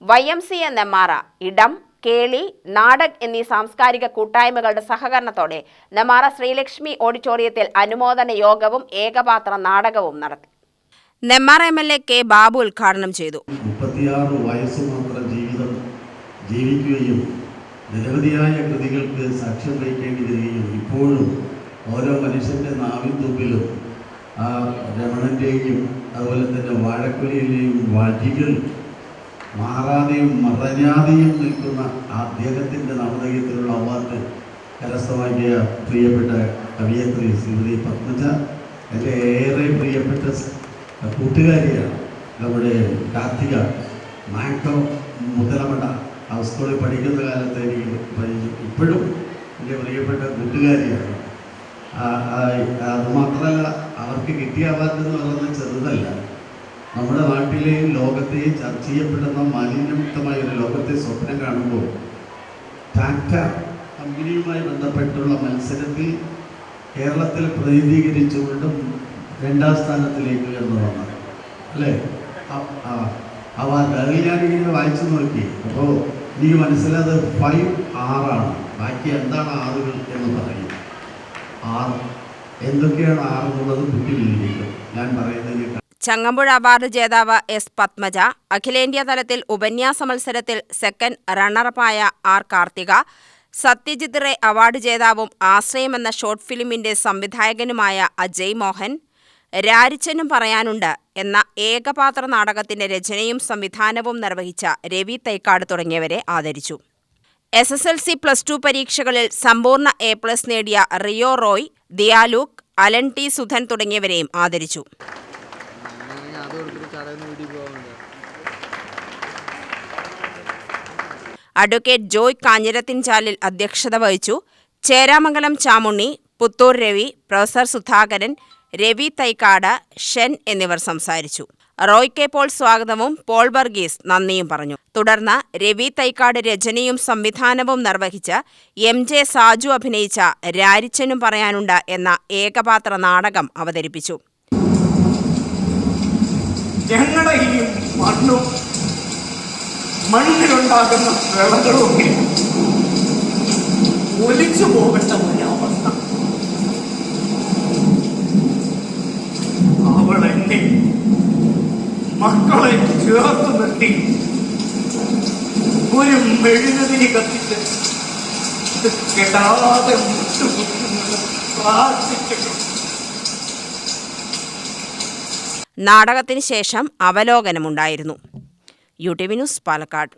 YMCA Nemmara, ഇടം, കേളി, നാടക് എന്നീ സാംസ്കാരിക കൂട്ടായ്മകളുടെ സഹകരണത്തോടെ നെമ്മാറ ശ്രീലക്ഷ്മി ഓഡിറ്റോറിയത്തിൽ അനുമോദന യോഗവും ഏകപാത്ര നാടകവും നടത്തി. Nemmara MLA K. ബാബു ഉദ്ഘാടനം ചെയ്തു. 36 വയസ്സ് മാത്രം ജീവിതം ജീവിക്കുകയും നിരവധിയായ കൃതികൾക്ക് സാക്ഷ്യം വഹിക്കേണ്ടി വരികയും ഇപ്പോഴും ഓരോ മനുഷ്യൻ്റെ നാവിൻ തുമ്പിലും ആ രമണൻ്റെയും അതുപോലെ തന്നെ വാഴക്കുലയിലെയും വഴികൾ മാറാതെയും മറഞ്ഞാതെയും നിൽക്കുന്ന അദ്ദേഹത്തിൻ്റെ നാമധേയത്തിലുള്ള അവാർഡ് കരസ്ഥമാക്കിയ പ്രിയപ്പെട്ട കവിയത്രി ശ്രീമതി പത്മജ എൻ്റെ ഏറെ പ്രിയപ്പെട്ട കൂട്ടുകാരിയാണ്. നമ്മുടെ കാർത്തിക മാങ്കോ മുതലമട സ്കൂളിൽ പഠിക്കുന്ന കാലത്ത് എനിക്ക് ഇപ്പോഴും എൻ്റെ പ്രിയപ്പെട്ട കൂട്ടുകാരിയാണ്. അതുമാത്രമല്ല, അവർക്ക് കിട്ടിയ അവാർഡ് എന്ന് പറയുന്നത് ചെറുതല്ല. നമ്മുടെ നാട്ടിലെയും ലോകത്തെയും ചർച്ച ചെയ്യപ്പെടുന്ന മാലിന്യമുക്തമായ ഒരു ലോകത്തെ സ്വപ്നം കാണുമ്പോൾ ടാറ്റ കമ്പനിയുമായി ബന്ധപ്പെട്ടുള്ള മത്സരത്തിൽ കേരളത്തിൽ പ്രതിനിധീകരിച്ചുകൊണ്ടും 2ാം സ്ഥാനത്തിലേക്ക് ഉയർന്നതാണ് അല്ലേ അവാർഡ്. അതിൽ ഞാനിങ്ങനെ വായിച്ചു നോക്കി. അപ്പോൾ എനിക്ക് മനസ്സിലായത് 5R ആണ്. ബാക്കി എന്താണ് ആറുകൾ എന്ന് പറയും. 6 എന്തൊക്കെയാണ് 6 എന്നുള്ളത് ബുക്കിലിരിക്കും. ഞാൻ പറയുന്നതിന് ചങ്ങമ്പുഴ അവാർഡ് ജേതാവ് S. പത്മജ, അഖിലേന്ത്യാ തലത്തിൽ ഉപന്യാസ മത്സരത്തിൽ സെക്കൻഡ് റണ്ണറപ്പായ R. കാർത്തിക, സത്യജിത് റേ അവാർഡ് ജേതാവും ആശ്രയം എന്ന ഷോർട്ട് ഫിലിമിന്റെ സംവിധായകനുമായ അജയ് മോഹൻ, രാരിച്ചനും പറയാനുണ്ട് എന്ന ഏകപാത്ര നാടകത്തിന്റെ രചനയും സംവിധാനവും നിർവഹിച്ച രവി തൈക്കാട് തുടങ്ങിയവരെ ആദരിച്ചു. SSLC +2 പരീക്ഷകളിൽ സമ്പൂർണ്ണ A+ നേടിയ റിയോ റോയ്, ദിയാലൂക്ക്, അലൻ ടി സുധൻ തുടങ്ങിയവരെയും ആദരിച്ചു. അഡ്വക്കേറ്റ് ജോയ് കാഞ്ഞിരത്തിൻചാലിൽ അധ്യക്ഷത വഹിച്ചു. ചേരാമംഗലം ചാമുണ്ണി, പുത്തൂർ രവി, പ്രൊഫസർ സുധാകരൻ, രവി തൈക്കാട്, ഷൻ എന്നിവർ സംസാരിച്ചു. റോയ് കെ പോൾ സ്വാഗതവും പോൾ വർഗീസ് നന്ദിയും പറഞ്ഞു. തുടർന്ന് രവി തൈക്കാട് രചനയും സംവിധാനവും നിർവഹിച്ച് MJ സാജു അഭിനയിച്ച രാരിച്ചനും പറയാനുണ്ട് എന്ന ഏകപാത്ര നാടകം അവതരിപ്പിച്ചു. ഞങ്ങളുടെ ഈ മണ്ണും മണ്ണിലുണ്ടാകുന്ന വിളകളും ഒലിച്ചു പോകേണ്ട ഒരവസ്ഥ. അവൾ എന്നെ മക്കളെ ചേർത്ത് നിർത്തി ഒരു മെഴുകുതിരി കത്തിച്ച് ഇത് കെടാതെ മുട്ടുകുത്തുന്നത് പ്രാർത്ഥിച്ചിട്ടുണ്ട്. നാടകത്തിന് ശേഷം അവലോകനമുണ്ടായിരുന്നു. UTV news, Palakkad.